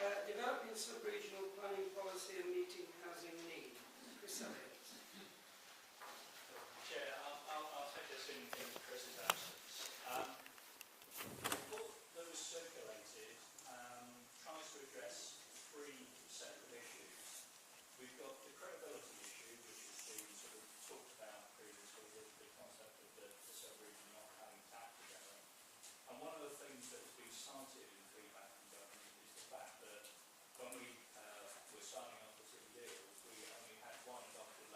Developing sub-regional planning policy and meeting housing need. Chris Elliott. Chair, I'll take this in Chris's absence. The report that was circulated tries to address three separate issues. We've got the credibility issue, which has been sort of talked about previously, the concept of the sub-region not having tapped together. And one of the things that has been cited in feedback from government is the fact that when we were signing up for city deals, we only had one document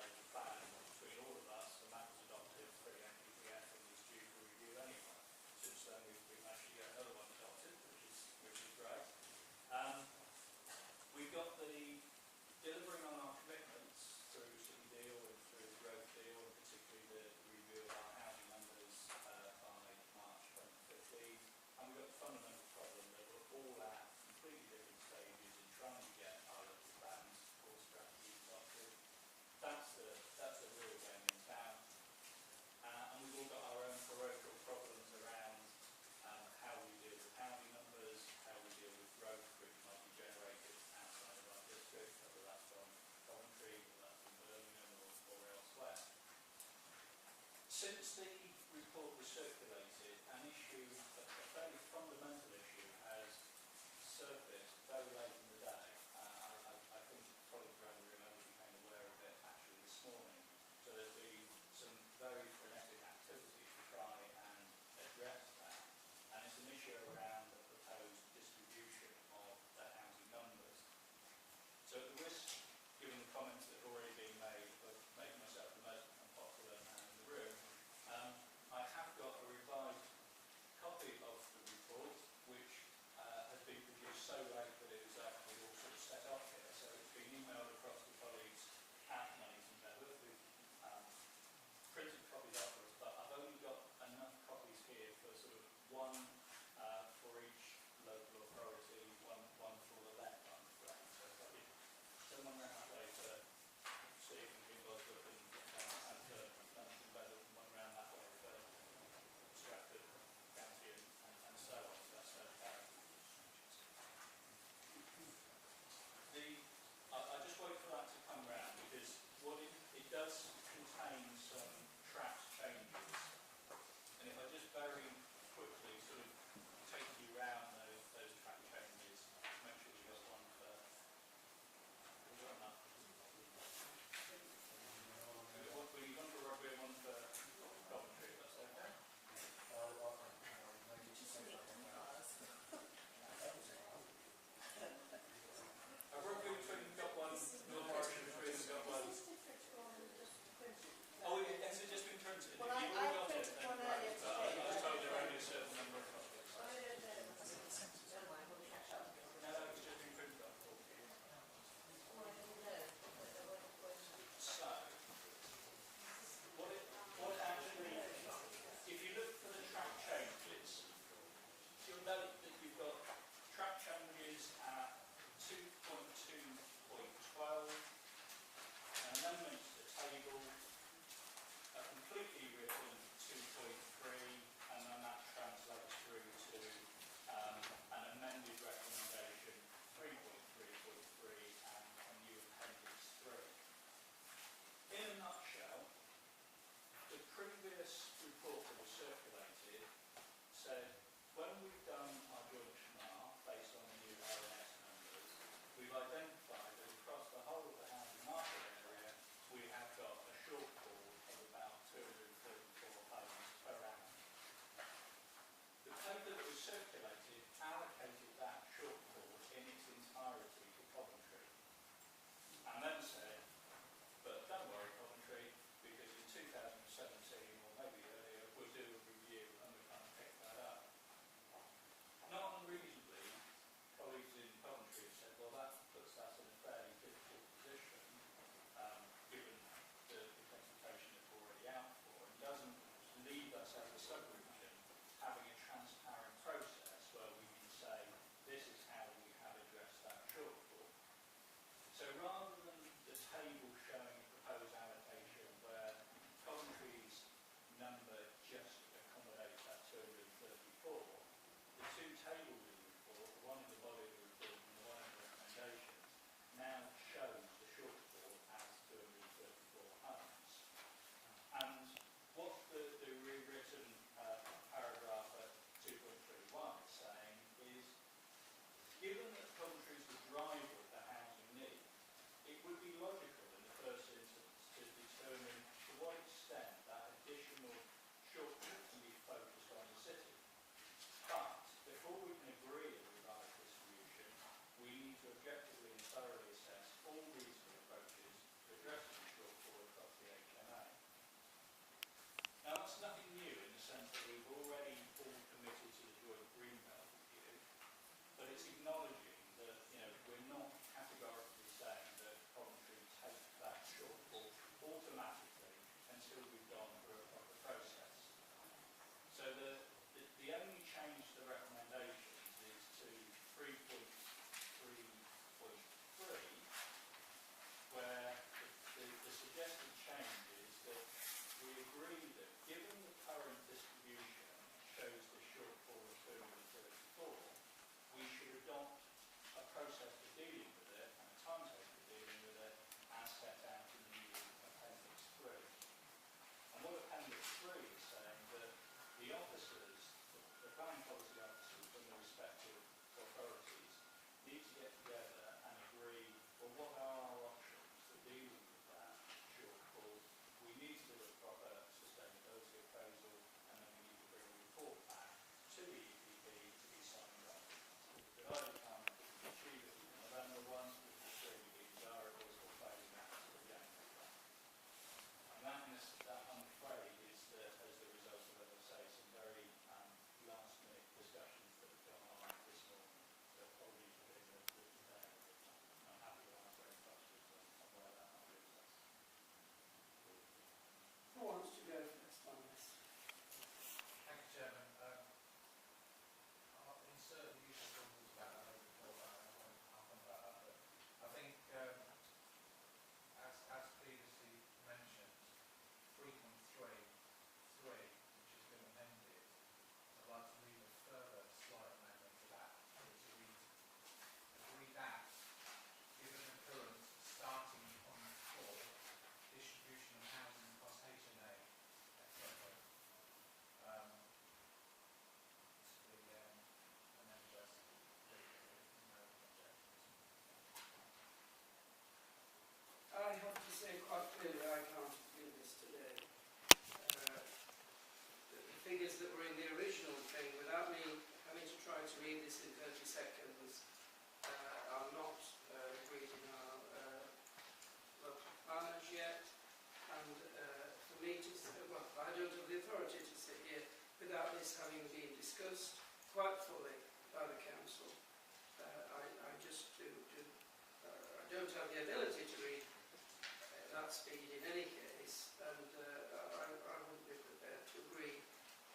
speed in any case, and I wouldn't be prepared to agree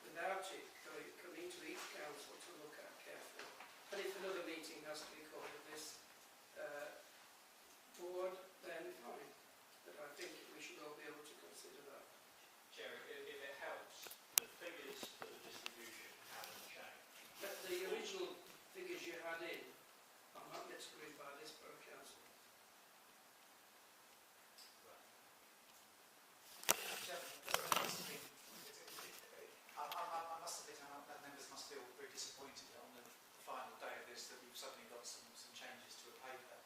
without it coming to each council to look at carefully. And if another meeting has to be called at this board, then fine. But I think we should all be able to consider that. Jerry, if it helps, the figures for the distribution haven't changed. But the original figures you had in are not yet agreed by this borough council. I must admit, that members must feel very disappointed on the final day of this that we've suddenly got some changes to a paper.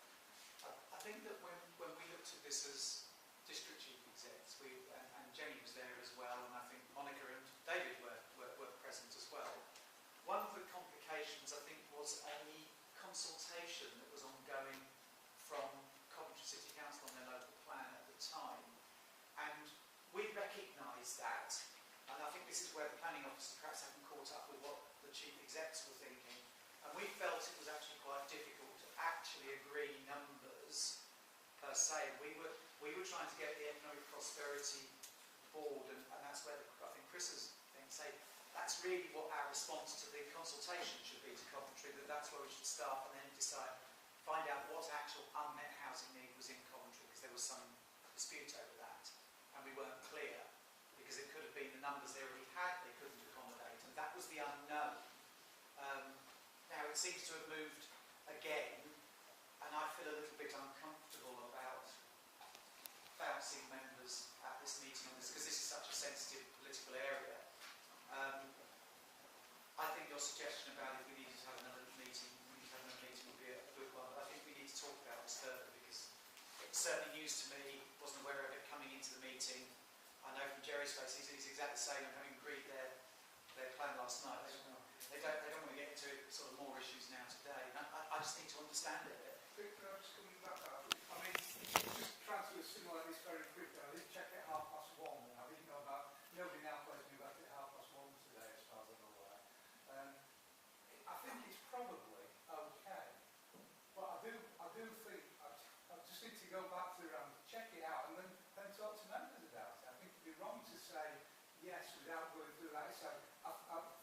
I think that when we looked at this as district chief execs, and Jenny was there as well, and I think Monica and David were present as well. One of the complications, I think, was a consultation that was ongoing from Coventry City Council on their local plan at the time, and we recognised that. And I think this is where the planning officer perhaps haven't caught up with what the chief execs were thinking. And we felt it was actually quite difficult to actually agree numbers per se. We were trying to get the economic prosperity board, and that's where I think Chris's thing say that's really what our response to the consultation should be to Coventry. That's where we should start, and then find out what actual unmet housing need was in Coventry, because there was some dispute over that, and we weren't clear. Because it could have been the numbers they already had they couldn't accommodate, and that was the unknown. Now it seems to have moved again, and I feel a little bit uncomfortable about bouncing members at this meeting on this, because this is such a sensitive political area. I think your suggestion about if we needed to have another meeting, would be a good one, but I think we need to talk about this further, because it was certainly news to me, wasn't aware of it coming into the meeting. I know from Jerry's face, he's exactly the same, and having agreed their plan last night, they don't want to get into sort of more issues now today. And I just need to understand it a bit. Can I just come back to that? I mean, just trying to assimilate this very quickly. I did check at 1:30, and I didn't know about, nobody now plays me back at 1:30 today, as far as I'm aware. I think it's probably okay, but I do think, I just need to go back to check it out, and then talk to members about it. I think it'd be wrong to say yes without going through that. So,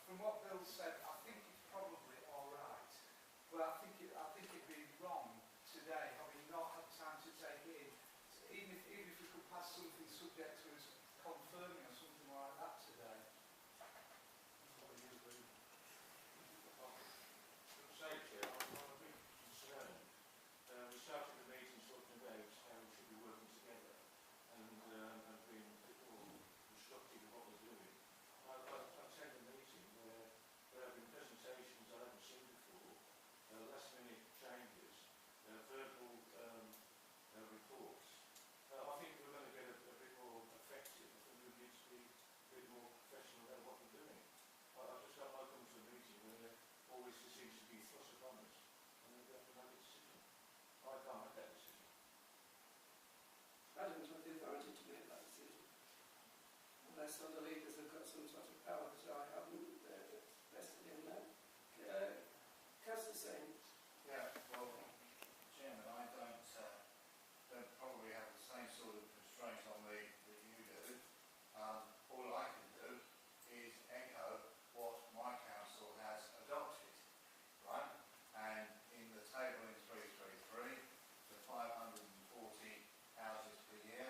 from what Bill said, I think it's probably all right, but I think it'd be wrong today, having not had time to take it in. So even if we could pass something subject to us confirming or something like that today. What do you agree? Safety, I'm a bit concerned. We started the meeting talking about how we should be working together, and being a bit more constructive of what we're doing. I've attended a meeting where there have been presentations I haven't seen before, last minute changes, verbal reports. I think we're going to get a bit more effective. I think we need to be a bit more professional about what we're doing. I just don't like coming to a meeting where always there seems to be thrust upon us, and then we have to make a decision. I can't make that decision. I don't have the authority to make that decision, unless other leaders have got some sort of power that I haven't vested in them. Councillor Singh. Yeah, well, Chairman, I don't probably have the same sort of constraint on me that you do. All I can do is echo what my council has adopted, right? And in the table in 333, the 540 houses per year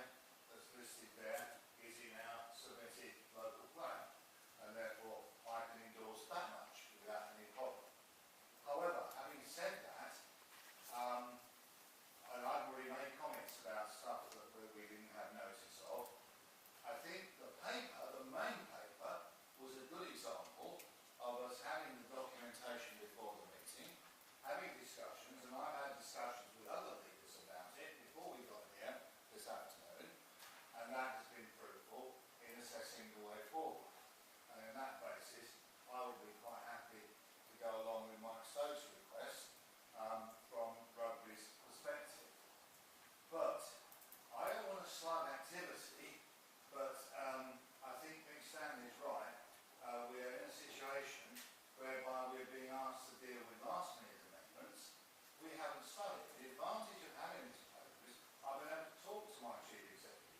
that's listed there is in our submitted local plan, and therefore I can endorse that much without any problem. However, having said that, and I've already made comments about stuff that we didn't have notice of, I think the paper, the main paper, was a good example of us having the documentation before the meeting, having discussions, and I've had discussions with other leaders about it before we got here this afternoon, and that has been fruitful in assessing the way forward. And on that basis, I would be quite happy to go along with Mike Stowe's request from Rugby's perspective. But I don't want to slug activity, but I think Mick Stanley is right. We are in a situation whereby we're being asked to deal with last minute amendments. We haven't studied. The advantage of having this paper is I've been able to talk to my chief executive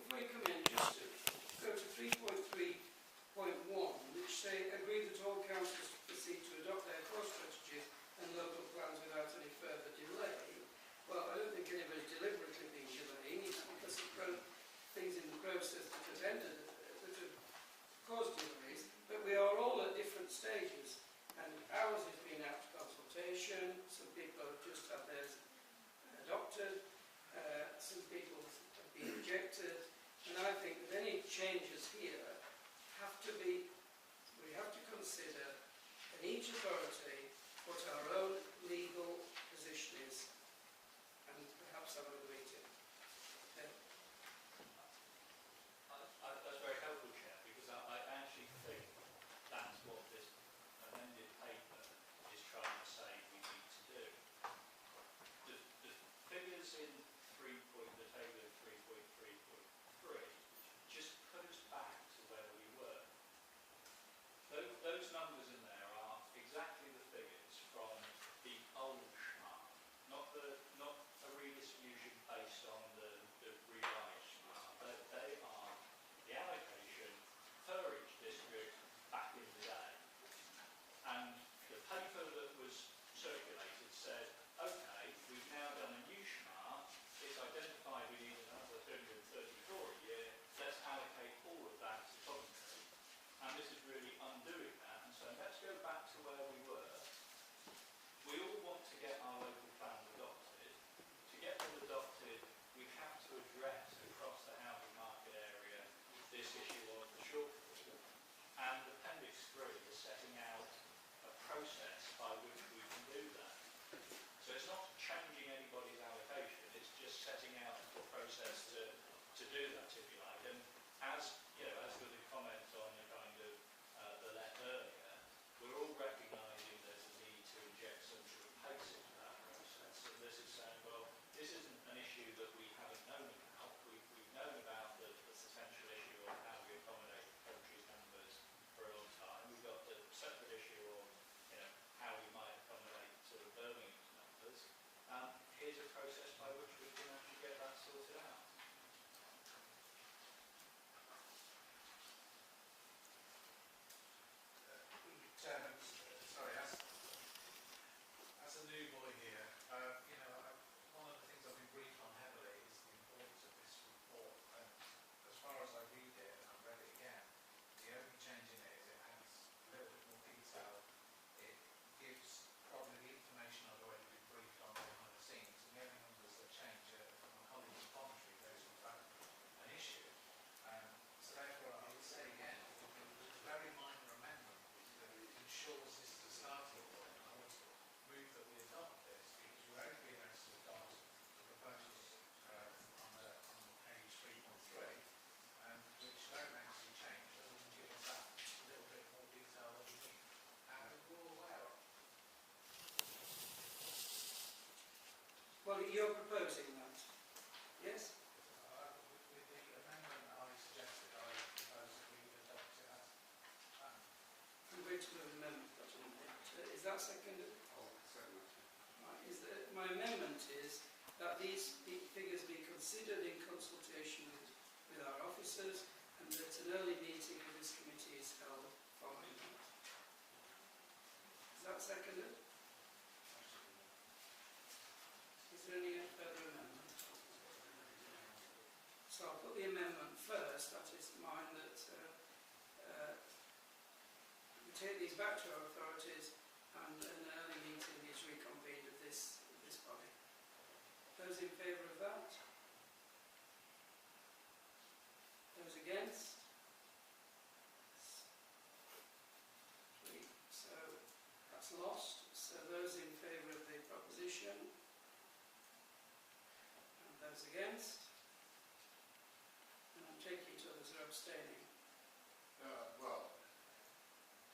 before you come in, just to go to 3.3.1, which say, agree that all councils proceed to adopt their core strategies and local plans without any further delay. Well, I don't think anybody's deliberately been delaying, it's because of things in the process that have ended, that have caused delays, but we are all at different stages, and ours has been out to consultation, some people have just had theirs adopted, some people have been rejected, and I think that any changes here have to be, we have to consider in each authority what our own legal position is, and perhaps have a meeting. Okay. That's very helpful, Chair, because I actually think that's what this amended paper is trying to say we need to do. The figures in the table of 3.3.3 just put us back to where we were. Those numbers in there are exactly the figures from the old SMART, not a redistribution based on the revised SMART. They are the allocation per each district back in the day. And the paper that was circulated said, okay, we've now done a new SMART, it's identified we need another 334 a year, let's allocate all of that to Coventry. And this is really undoing that, and so let's go back to where we were. We all want to get our local plans adopted. To get them adopted, we have to address across the housing market area this issue of the shortfall. And Appendix 3 is setting out a process by which we can do that. So it's not changing anybody's allocation, it's just setting out a process to do that, if you like. And as you know, as with the comment on the kind of the let earlier, we're all recognising there's a need to inject some sort of pace into that process. And this is saying, well, this isn't an issue that we haven't known about. We've known about the potential issue of how we accommodate the country's numbers for a long time. We've got the separate issue of how we might accommodate sort of Birmingham's numbers. Here's a process by which we can actually get that sorted out. Chairman, sorry, as a new boy here, one of the things I've been briefed on heavily is the importance of this report. And as far as I read it, and I've read it again, the only change in it is it adds a little bit more detail. It gives probably the information I've already been briefed on behind the scenes, and the only numbers that change from my colleagues in Coventry, those who've had an issue. So therefore, I would say again, with a very minor amendment that ensures this is a starting point, I would move that we adopt this, because we're only being asked to adopt the proposals on page 3.3, which don't actually change, other than give us that little bit more detail that we need. And we're all aware of. Well, you're proposing that, yes? With the amendment that I suggested, I propose that we adopt it as I'm going to move an amendment, but is that seconded? Right, my amendment is that these figures be considered in consultation with our officers, and that an early meeting of this committee is held following that. Is that seconded? Is there any further amendment? So I'll put the amendment first, that is mine, that we take these back to our authorities and an early meeting is reconvened of this body. Those in favour of that? Those against? 3. So that's lost. So those in favour of the proposition? And those against? And I'm taking it others are abstaining. Well,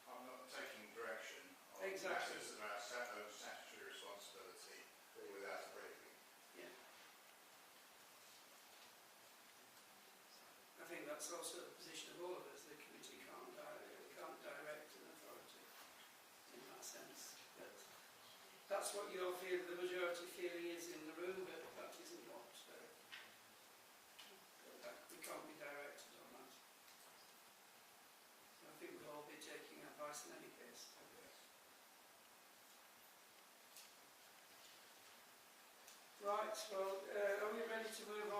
I'm not taking direction on Exactly. matters that are of statutory responsibility without a briefing. Yeah. I think that's also the position of all of us. The committee can't direct an authority in that sense. But that's what your feel, the majority feeling is in the room, but that isn't what we can't be nice in any case. Right, well, are we ready to move